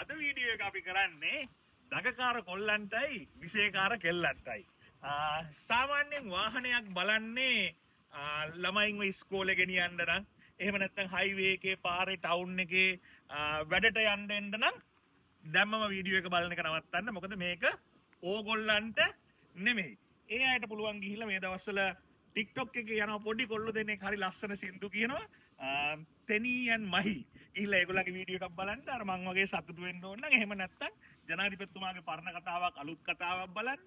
අද වීඩියෝ එක අපි කරන්නේ දගකාර කොල්ලන්ටයි විශේෂකාර කෙල්ලන්ටයි. සාමාන්‍යයෙන් වාහනයක් බලන්නේ ළමයින්ව ඉස්කෝලේ ගෙනියන්න නම් එහෙම නැත්නම් හයිවේ එකේ පාරේ ටවුන් එකේ වැඩට යන්න එන්න නම් දැම්මම වීඩියෝ එක බලන එක නවත්තන්න. මොකද මේක ඕගොල්ලන්ට නෙමෙයි. ඒ අයට පුළුවන් ගිහිල්ලා මේ දවස්වල TikTok එකේ යන පොඩි කොල්ලෝ දෙන්නෙක් හරි ලස්සන සින්දු කියනවා. තෙනියන් මහි ඉල්ල ඒගොල්ලන්ගේ වීඩියෝ එකක් බලන්න අර මං වගේ සතුටු වෙන්න ඕන නම් එහෙම නැත්නම් ජනාධිපතිතුමාගේ පරණ කතාවක් අලුත් කතාවක් බලන්න.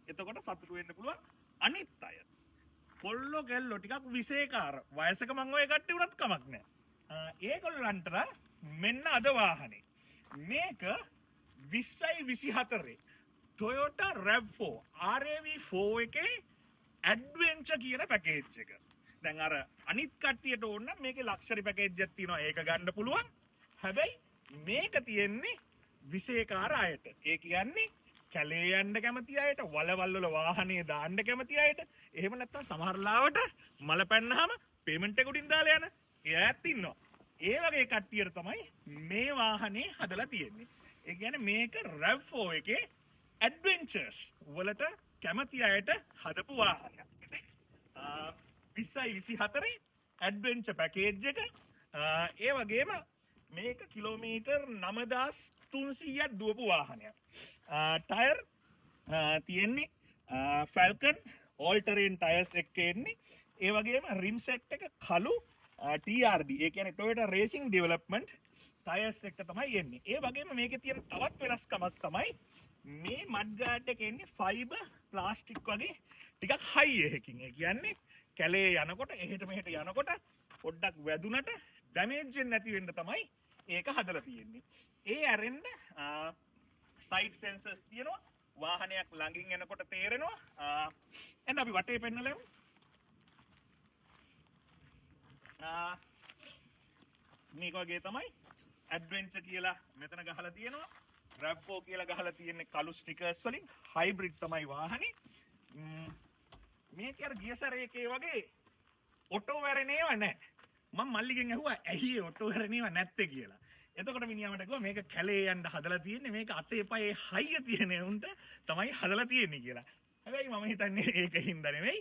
එතකොට සතුටු වෙන්න පුළුවන්. අනිත් අය කොල්ලෝ කෙල්ලෝ ටිකක් විශේෂකාර වයසක මං ඔය කට්ටිය උනත් කමක් නැහැ. ඒගොල්ලන්ට මෙන්න අද වාහනේ. මේක 2024 Toyota RAV4 RAV4 එකේ ඇඩ්වෙන්චර් කියන පැකේජ් එක. දැන් අර අනිත් කට්ටියට ඕන නම් මේකේ ලක්ෂරි පැකේජ් එකක් තියෙනවා. ඒක ගන්න පුළුවන්. හැබැයි මේක තියෙන්නේ විශේෂකාර අයට. ඒ කියන්නේ කැලේ යන්න කැමති අයට, වලවල් වල වාහනේ දාන්න කැමති අයට, එහෙම නැත්නම් සමහර ලාවට මල පැන්නාම පේමන්ට් එක උඩින් දාලා යන එයාත් ඉන්නවා. ඒ වගේ කට්ටියට තමයි මේ වාහනේ හදලා තියෙන්නේ. ඒ කියන්නේ මේක RAV4 එකේ ඇඩ්වෙන්චර්ස් වලට කැමති අයට හදපු වාහනයක්. 2024 ඇඩ්වෙන්චර් පැකේජ් එක. ඒ වගේම මේක කිලෝමීටර් 9300ක් දුවපු වාහනයක්. ටයර් තියෙන්නේ ෆැල්කන් ඕල් ටෙරේන් ටයර්ස් එක්ක එන්නේ. ඒ වගේම රිම් සෙට් එක කළු TRD ඒ කියන්නේ Toyota Racing Development ටයර්ස් එක්ක තමයි එන්නේ. ඒ වගේම මේකේ තියෙන තවත් වෙනස්කමක් තමයි මේ මඩ් ගාඩ් එක එන්නේ ෆයිබර් ප්ලාස්ටික් වගේ ටිකක් හයි එකකින්. ඒ කියන්නේ කැලේ යනකොට එහෙට මෙහෙට යනකොට පොඩ්ඩක් වැදුනට ඩැමේජ් වෙන්නේ නැති වෙන්න තමයි ඒක හදලා තියෙන්නේ. ඒ ඇරෙන්න සයිඩ් සෙන්සර්ස් තියෙනවා. වාහනයක් ළඟින් එනකොට තේරෙනවා. එන්න අපි වටේ පෙන්නලමු. මේක වගේ තමයි ඇඩ්වෙන්චර් කියලා මෙතන ගහලා තියෙනවා. RAV4 කියලා ගහලා තියෙන්නේ කළු ස්ටිකර්ස් වලින්. හයිබ්‍රිඩ් තමයි වාහනේ. මේක අර ගියසරේකේ වගේ ඔටෝ වැරෙනේව නැහැ. මම මල්ලිගෙන් ඇහුවා ඇයි ඔටෝ වැරෙනේව නැත්තේ කියලා. එතකොට මිනිහා මට කිව්වා මේක කැලේ යන්න හදලා තියෙන්නේ. මේක අතේ පයේ හයිය තියෙන උන්ට තමයි හදලා තියෙන්නේ කියලා. හැබැයි මම හිතන්නේ ඒකින්ද නෙවෙයි.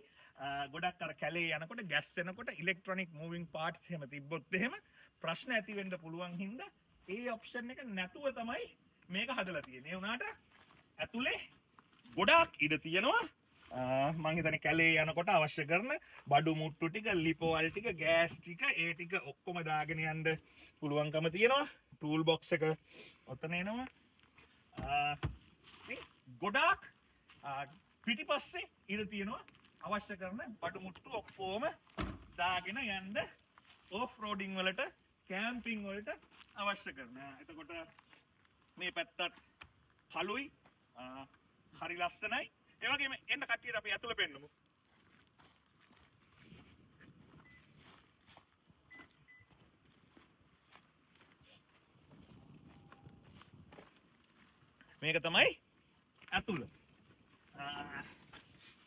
ගොඩක් අර කැලේ යනකොට ගැස් වෙනකොට ඉලෙක්ට්‍රොනික මූවිංగ్ පාර්ට්ස් එහෙම තිබ්බොත් එහෙම ප්‍රශ්න ඇති වෙන්න පුළුවන් හින්දා ඒ ඔප්ෂන් එක නැතුව තමයි මේක හදලා තියෙන්නේ. ඒ වුණාට ඇතුලේ ගොඩාක් ඉඩ තියෙනවා. මං හිතන්නේ කැලේ යනකොට අවශ්‍ය කරන බඩු මුට්ටු ටික, ලිපෝවල් ටික, ගෑස් ටික, ඒ ටික ඔක්කොම දාගෙන යන්න පුළුවන්කම තියෙනවා. ටූල් බොක්ස් එක ඔතන එනවා. මේ ගොඩාක් පිටිපස්සේ ඉඩ තියෙනවා. අවශ්‍ය කරන බඩු මුට්ටු ඔක්කොම දාගෙන යන්න ඕෆ් රෝඩින් වලට, කැම්පින් වලට අවශ්‍ය කරන. එතකොට මේ පැත්තත් කළුයි හරි ලස්සනයි. ඒ වගේම එන්න කට්ටියට අපි ඇතුළ පෙන්නමු. මේක තමයි ඇතුළ.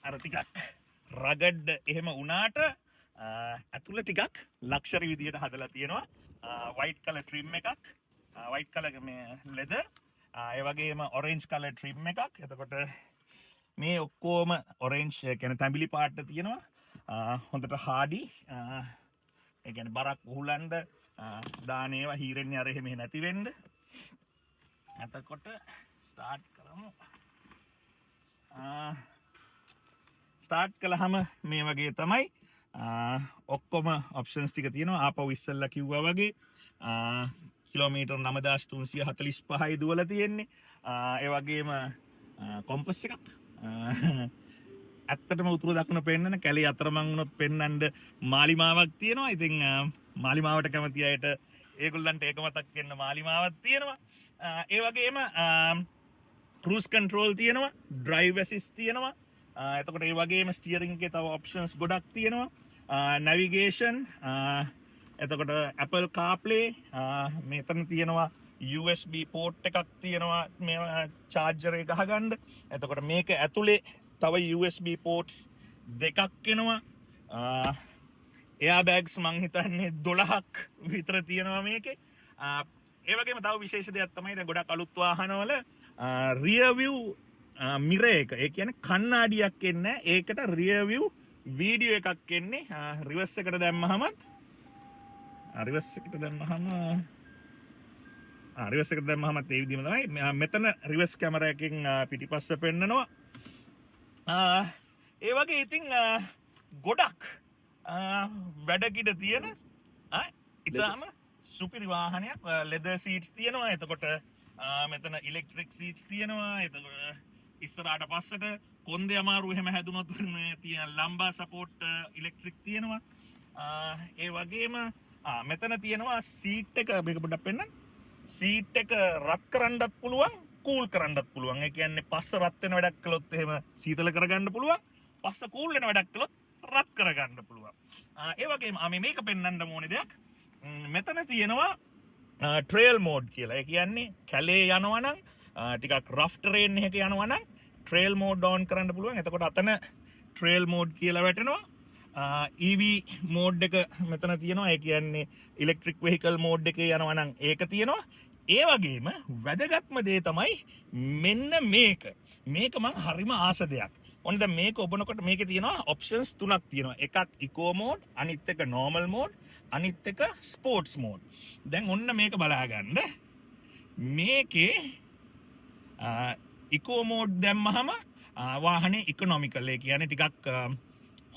අර ටිකක් රගඩ් එහෙම වුණාට ඇතුළ ටිකක් ලක්ෂරි විදියට හදලා තියෙනවා. වයිට් කලර් ට්‍රිම් එකක්, වයිට් කලර් මේ ලෙදර්, ඒ වගේම ඔරෙන්ජ් කලර් ට්‍රිම් එකක්. එතකොට මේ ඔක්කොම ඔරෙන්ජ් කියන්නේ තැඹිලි පාට තියෙනවා. හොඳට හාඩි. ඒ කියන්නේ බරක් උහුලන්න දාන ඒවා හීරෙන්නේ අර එහෙම නැති වෙන්න. එතකොට ස්ටාර්ට් කරමු. ස්ටාර්ට් කළාම මේ වගේ තමයි. ඔක්කොම ඔප්ෂන්ස් ටික තියෙනවා. ආපහු ඉස්සෙල්ලා කිව්වා වගේ කිලෝමීටර් 9345යි දුවලා තියෙන්නේ. ඒ වගේම කොම්පස් එකක්. ඇත්තටම උතුරු දකුණ පෙන්නන කැලේ අතරමං වුණොත් පෙන්නන්න මාලිමාවක් තියෙනවා. ඉතින් මාලිමාවට කැමති අයට ඒගොල්ලන්ට ඒක මතක් වෙන්න මාලිමාවක් තියෙනවා. ඒ වගේම ක්‍රූස් කන්ට්‍රෝල් තියෙනවා, ඩ්‍රයිව් ඇසිස්ට් තියෙනවා. එතකොට ඒ වගේම ස්ටියරින් එකේ තව ඔප්ෂන්ස් ගොඩක් තියෙනවා. නැවිගේෂන්, එතකොට Apple CarPlay, මෙතන තියෙනවා USB පෝට් එකක් තියෙනවා මේ චාර්ජර් එක ගහගන්න. එතකොට මේක ඇතුලේ තව USB පෝට්ස් දෙකක් එනවා. එයා බෑග්ස් මං හිතන්නේ 12ක් විතර තියෙනවා මේකේ. ඒ වගේම තව විශේෂ දෙයක් තමයි දැන් ගොඩක් අලුත් වාහනවල rear view mirror එක. ඒ කියන්නේ කණ්ණාඩියක් එන්නේ නැහැ. ඒකට rear view වීඩියෝ එකක් එන්නේ. රිවර්ස් එකට දැම්මහමත් රිවර්ස් එකට දැම්මහම රිවර්ස් එකට දැම්මහමත් ඒ විදිහම තමයි. මෙතන රිවර්ස් කැමරා එකකින් පිටිපස්ස පෙන්නනවා. ඒ වගේ ඉතින් ගොඩක් වැඩකිට තියෙන ඉතාම සුපිරි වාහනයක්. ලෙදර් සීට්ස් තියෙනවා. එතකොට මෙතන ඉලෙක්ට්‍රික් සීට්ස් තියෙනවා. එතකොට ඉස්සරහට පස්සට කොන්දේ අමාරු එහෙම හැදුනොත් තියෙන ලම්බා සපෝට් ඉලෙක්ට්‍රික් තියෙනවා. ඒ වගේම මෙතන තියෙනවා සීට් එක මේක පොඩ්ඩක් පෙන්නන්න. සීට් එක රත් කරන්නත් පුළුවන්, කූල් කරන්නත් පුළුවන්. ඒ කියන්නේ පස්ස රත් වෙන වැඩක් කළොත් එහෙම සීතල කරගන්න පුළුවන්. පස්ස කූල් වෙන වැඩක් කළොත් රත් කරගන්න පුළුවන්. ඒ වගේම මේක පෙන්වන්න ඕනේ දෙයක්. මෙතන තියෙනවා ට්‍රේල් මෝඩ් කියලා. ඒ කියන්නේ කැලේ යනවා නම් ටිකක් රෆ් ටරේන් එකක යනවා නම් ට්‍රේල් මෝඩ් ඔන් කරන්න පුළුවන්. එතකොට අතන ට්‍රේල් මෝඩ් කියලා වැටෙනවා. EV මෝඩ් එක මෙතන තියෙනවා. ඒ කියන්නේ ඉලෙක්ට්‍රික් වෙහිකල් මෝඩ් එකේ යනවා නම් ඒක තියෙනවා. ඒ වගේම වැදගත්ම දේ තමයි මෙන්න මේක. මේක මං හරිම ආස දෙයක්. ඔන්න දැන් මේක ඔබනකොට මේකේ තියෙනවා ඔප්ෂන්ස් තුනක් තියෙනවා. එකක් ඉකෝ මෝඩ්, අනිත් එක නෝමල් මෝඩ්, අනිත් එක ස්පෝර්ට්ස් මෝඩ්. දැන් ඔන්න මේක බලාගන්න. මේකේ ඉකෝ මෝඩ් දැම්මහම වාහනේ ඉකොනොමිකල්. ඒ කියන්නේ ටිකක්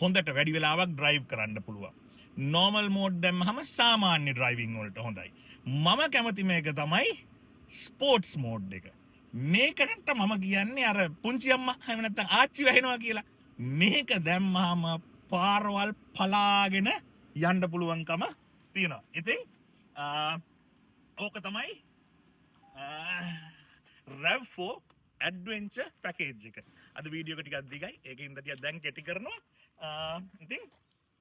හොඳට වැඩි වෙලාවක් ඩ්‍රයිව් කරන්න පුළුවන්. නෝමල් මෝඩ් දැම්මහම සාමාන්‍ය ඩ්‍රයිවිං වලට හොඳයි. මම කැමති මේක තමයි ස්පෝර්ට්ස් මෝඩ් එක. මේකට මම කියන්නේ අර පුංචි අම්මා එහෙම නැත්නම් ආච්චි වැහෙනවා කියලා. මේක දැම්මහම පාරවල් පලාගෙන යන්න පුළුවන්කම තියෙනවා. ඉතින් ඕක තමයි RAV4 ඇඩ්වෙන්චර් පැකේජ් එක. අද වීඩියෝ එක ටිකක් දිගයි. ඒකින්ද ටිකක් දැන් කෙටි කරනවා. ඉතින්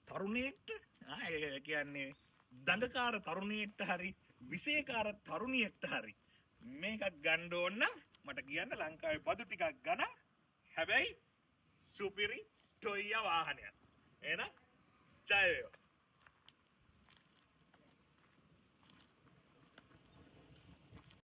තරුණයෙක්ට ඒ කියන්නේ දඟකාර තරුණයෙක්ට හරි විශේෂකාර තරුණියෙක්ට හරි මේකක් ගන්න ඕන නම් මට කියන්න ලංකාවේ පදු ටිකක් ගන්න. හැබැයි සුපිරි ටොයියා වාහනයක්. එහෙනම් ජය වේවා.